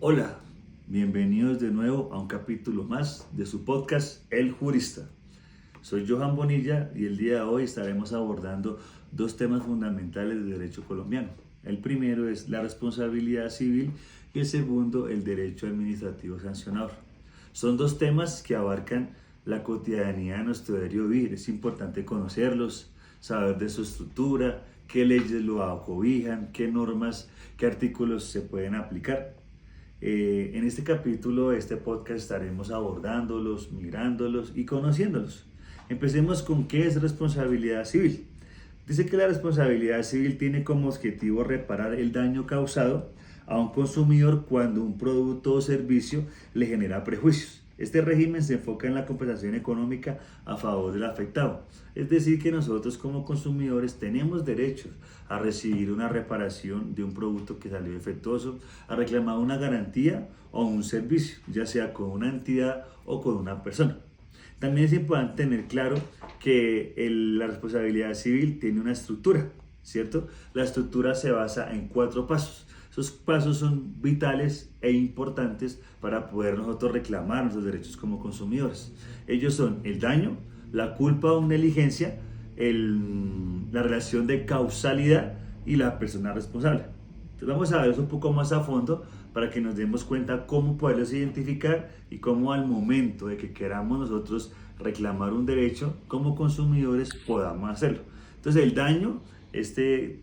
Hola, bienvenidos de nuevo a un capítulo más de su podcast El Jurista. Soy Johan Bonilla y el día de hoy estaremos abordando dos temas fundamentales del derecho colombiano. El primero es la responsabilidad civil y el segundo el derecho administrativo sancionador. Son dos temas que abarcan la cotidianidad de nuestro diario vivir. Es importante conocerlos, saber de su estructura, qué leyes lo acobijan, qué normas, qué artículos se pueden aplicar. En este capítulo de este podcast estaremos abordándolos, mirándolos y conociéndolos. Empecemos con qué es responsabilidad civil. Dice que la responsabilidad civil tiene como objetivo reparar el daño causado a un consumidor cuando un producto o servicio le genera prejuicios. Este régimen se enfoca en la compensación económica a favor del afectado. Es decir, que nosotros como consumidores tenemos derechos a recibir una reparación de un producto que salió defectuoso, a reclamar una garantía o un servicio, ya sea con una entidad o con una persona. También es importante tener claro que la responsabilidad civil tiene una estructura, ¿cierto? La estructura se basa en 4 pasos. Esos pasos son vitales e importantes para poder nosotros reclamar nuestros derechos como consumidores. Ellos son el daño, la culpa o negligencia, la relación de causalidad y la persona responsable. Entonces vamos a ver eso un poco más a fondo para que nos demos cuenta cómo poderlos identificar y cómo al momento de que queramos nosotros reclamar un derecho como consumidores podamos hacerlo. Entonces el daño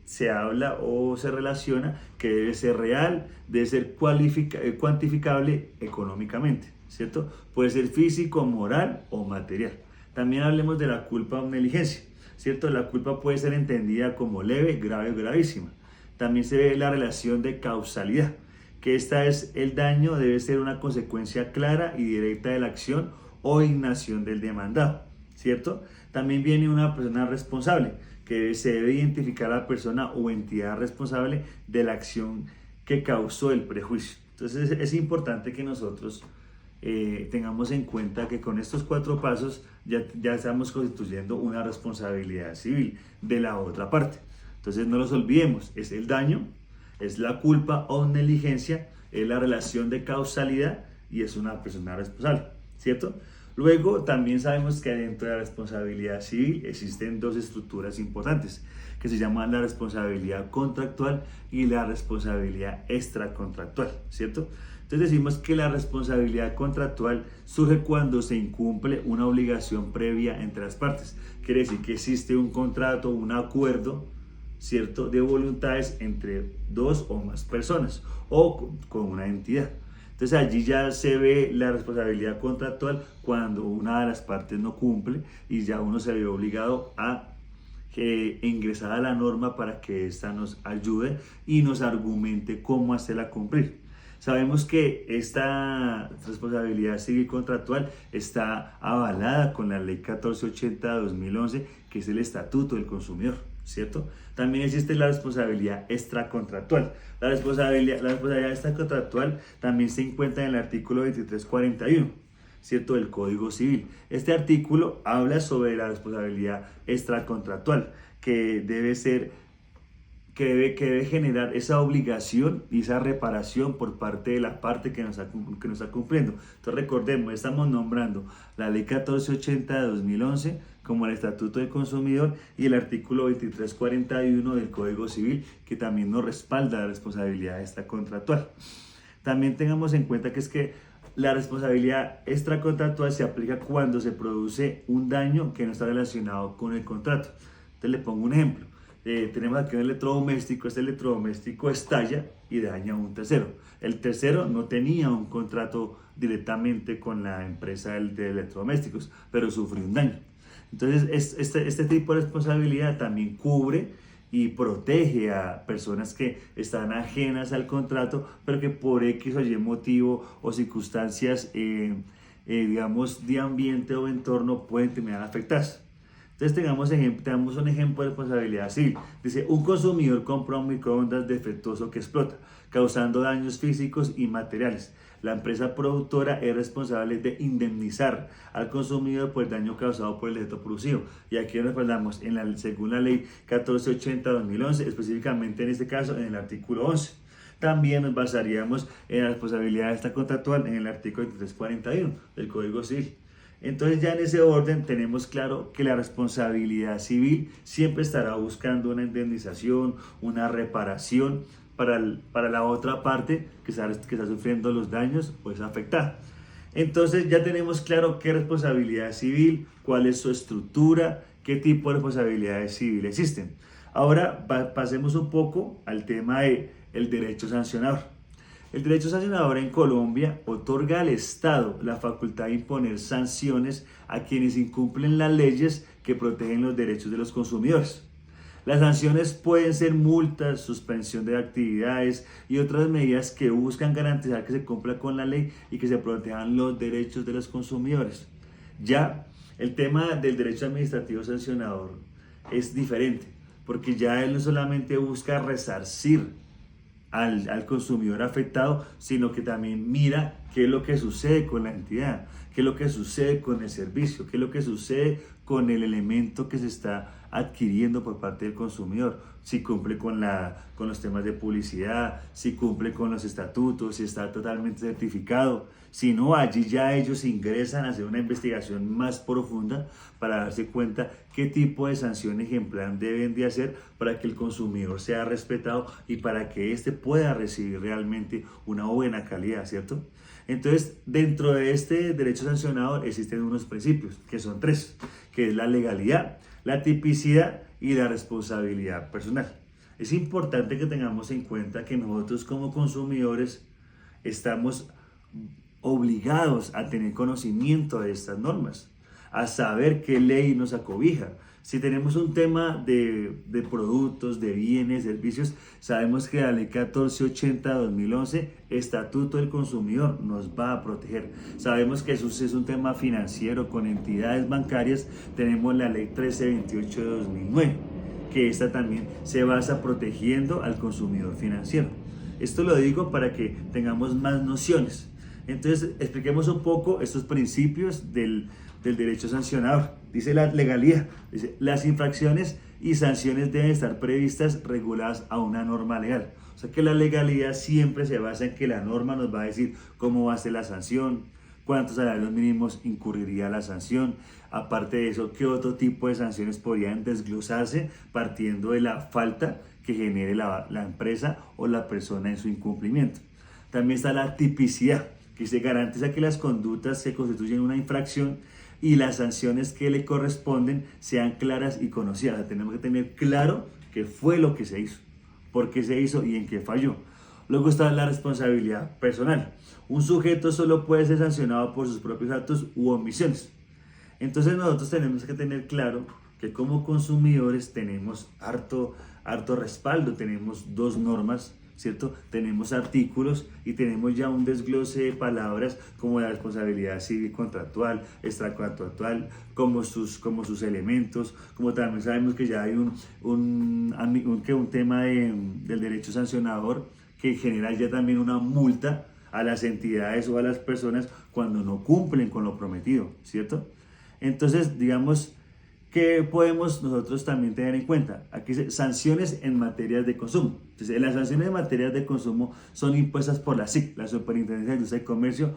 se habla o se relaciona que debe ser real, debe ser cuantificable económicamente, ¿cierto? Puede ser físico, moral o material. También hablemos de la culpa o negligencia, ¿cierto? La culpa puede ser entendida como leve, grave o gravísima. También se ve la relación de causalidad, que esta es el daño debe ser una consecuencia clara y directa de la acción o inacción del demandado, ¿cierto? También viene una persona responsable, que se debe identificar a la persona o entidad responsable de la acción que causó el prejuicio. Entonces es importante que nosotros tengamos en cuenta que con estos 4 pasos ya estamos constituyendo una responsabilidad civil de la otra parte. Entonces no los olvidemos, es el daño, es la culpa o negligencia, es la relación de causalidad y es una persona responsable, ¿cierto? Luego también sabemos que dentro de la responsabilidad civil existen 2 estructuras importantes que se llaman la responsabilidad contractual y la responsabilidad extracontractual, ¿cierto? Entonces decimos que la responsabilidad contractual surge cuando se incumple una obligación previa entre las partes. Quiere decir que existe un contrato, un acuerdo, ¿cierto?, de voluntades entre 2 o más personas o con una entidad. Entonces allí ya se ve la responsabilidad contractual cuando una de las partes no cumple y ya uno se ve obligado a ingresar a la norma para que ésta nos ayude y nos argumente cómo hacerla cumplir. Sabemos que esta responsabilidad civil contractual está avalada con la ley 1480 de 2011, que es el Estatuto del Consumidor, ¿cierto? También existe la responsabilidad extracontractual. La responsabilidad extracontractual también se encuentra en el artículo 2341, ¿cierto?, del Código Civil. Este artículo habla sobre la responsabilidad extracontractual, que debe generar esa obligación y esa reparación por parte de la parte que nos está cumpliendo. Entonces recordemos, estamos nombrando la ley 1480 de 2011 como el Estatuto del Consumidor y el artículo 2341 del Código Civil, que también nos respalda la responsabilidad extracontractual. También tengamos en cuenta que la responsabilidad extracontractual se aplica cuando se produce un daño que no está relacionado con el contrato. Entonces le pongo un ejemplo. Tenemos aquí un electrodoméstico, este electrodoméstico estalla y daña a un tercero. El tercero no tenía un contrato directamente con la empresa de electrodomésticos, pero sufrió un daño. Entonces este tipo de responsabilidad también cubre y protege a personas que están ajenas al contrato, pero que por X o Y motivo o circunstancias, digamos, de ambiente o entorno pueden terminar afectadas. Entonces tengamos un ejemplo de responsabilidad civil. Dice, un consumidor compra un microondas defectuoso que explota, causando daños físicos y materiales. La empresa productora es responsable de indemnizar al consumidor por el daño causado por el defecto producido. Y aquí nos respaldamos según la ley 1480-2011, específicamente en este caso en el artículo 11. También nos basaríamos en la responsabilidad extracontractual en el artículo 2341 del Código Civil. Entonces ya en ese orden tenemos claro que la responsabilidad civil siempre estará buscando una indemnización, una reparación para la otra parte que está sufriendo los daños o es afectada. Entonces ya tenemos claro qué responsabilidad civil, cuál es su estructura, qué tipo de responsabilidades civiles existen. Ahora pasemos un poco al tema del derecho sancionador. El derecho sancionador en Colombia otorga al Estado la facultad de imponer sanciones a quienes incumplen las leyes que protegen los derechos de los consumidores. Las sanciones pueden ser multas, suspensión de actividades y otras medidas que buscan garantizar que se cumpla con la ley y que se protejan los derechos de los consumidores. Ya el tema del derecho administrativo sancionador es diferente, porque ya él no solamente busca resarcir al consumidor afectado, sino que también mira qué es lo que sucede con la entidad, qué es lo que sucede con el servicio, qué es lo que sucede con el elemento que se está adquiriendo por parte del consumidor, si cumple con los temas de publicidad, si cumple con los estatutos, si está totalmente certificado. Si no, allí ya ellos ingresan a hacer una investigación más profunda para darse cuenta qué tipo de sanción ejemplar deben de hacer para que el consumidor sea respetado y para que éste pueda recibir realmente una buena calidad, ¿cierto? Entonces, dentro de este derecho sancionador existen unos principios, que son tres, que es la legalidad, la tipicidad y la responsabilidad personal. Es importante que tengamos en cuenta que nosotros como consumidores estamos obligados a tener conocimiento de estas normas, a saber qué ley nos acobija. Si tenemos un tema de productos, de bienes, servicios, sabemos que la ley 1480-2011, Estatuto del Consumidor, nos va a proteger. Sabemos que eso es un tema financiero con entidades bancarias, tenemos la ley 1328-2009, que esta también se basa protegiendo al consumidor financiero. Esto lo digo para que tengamos más nociones. Entonces, expliquemos un poco estos principios del derecho sancionador. Dice la legalidad, dice, las infracciones y sanciones deben estar previstas, reguladas a una norma legal. O sea que la legalidad siempre se basa en que la norma nos va a decir cómo va a ser la sanción, cuántos salarios mínimos incurriría la sanción. Aparte de eso, qué otro tipo de sanciones podrían desglosarse partiendo de la falta que genere la empresa o la persona en su incumplimiento. También está la tipicidad, que se garantiza que las conductas que constituyen una infracción y las sanciones que le corresponden sean claras y conocidas. O sea, tenemos que tener claro qué fue lo que se hizo, por qué se hizo y en qué falló. Luego está la responsabilidad personal. Un sujeto solo puede ser sancionado por sus propios actos u omisiones. Entonces nosotros tenemos que tener claro que como consumidores tenemos harto respaldo, tenemos dos normas, ¿cierto? Tenemos artículos y tenemos ya un desglose de palabras como la responsabilidad civil contractual, extracontractual, como sus elementos, como también sabemos que ya hay un tema del derecho sancionador que genera ya también una multa a las entidades o a las personas cuando no cumplen con lo prometido, ¿cierto? Entonces, digamos, ¿qué podemos nosotros también tener en cuenta? Aquí dice sanciones en materias de consumo. Entonces, las sanciones en materias de consumo son impuestas por la SIC, la Superintendencia de Industria y Comercio,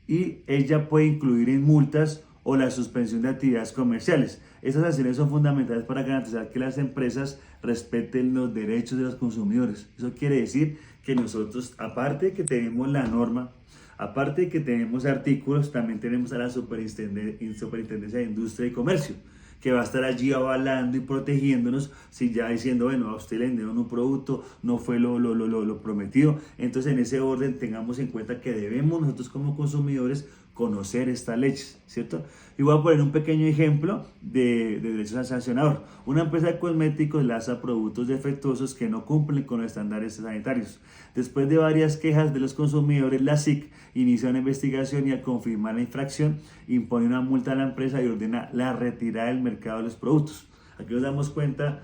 y ella puede incluir en multas o la suspensión de actividades comerciales. Estas sanciones son fundamentales para garantizar que las empresas respeten los derechos de los consumidores. Eso quiere decir que nosotros, aparte de que tenemos la norma, aparte de que tenemos artículos, también tenemos a la Superintendencia de Industria y Comercio, que va a estar allí avalando y protegiéndonos si ya diciendo, bueno, a usted le vendieron un producto, no fue lo prometido. Entonces, en ese orden, tengamos en cuenta que debemos nosotros como consumidores conocer estas leyes, ¿cierto? Y voy a poner un pequeño ejemplo de derecho sancionador. Una empresa de cosméticos lanza productos defectuosos que no cumplen con los estándares sanitarios. Después de varias quejas de los consumidores, la SIC inicia una investigación y al confirmar la infracción, impone una multa a la empresa y ordena la retirada del mercado de los productos. Aquí nos damos cuenta,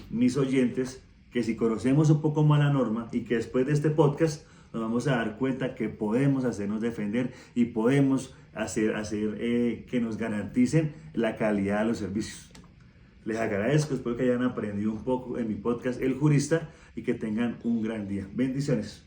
mis oyentes, que si conocemos un poco más la norma y que después de este podcast nos vamos a dar cuenta que podemos hacernos defender y podemos hacer que nos garanticen la calidad de los servicios. Les agradezco, espero que hayan aprendido un poco en mi podcast El Jurista y que tengan un gran día. Bendiciones.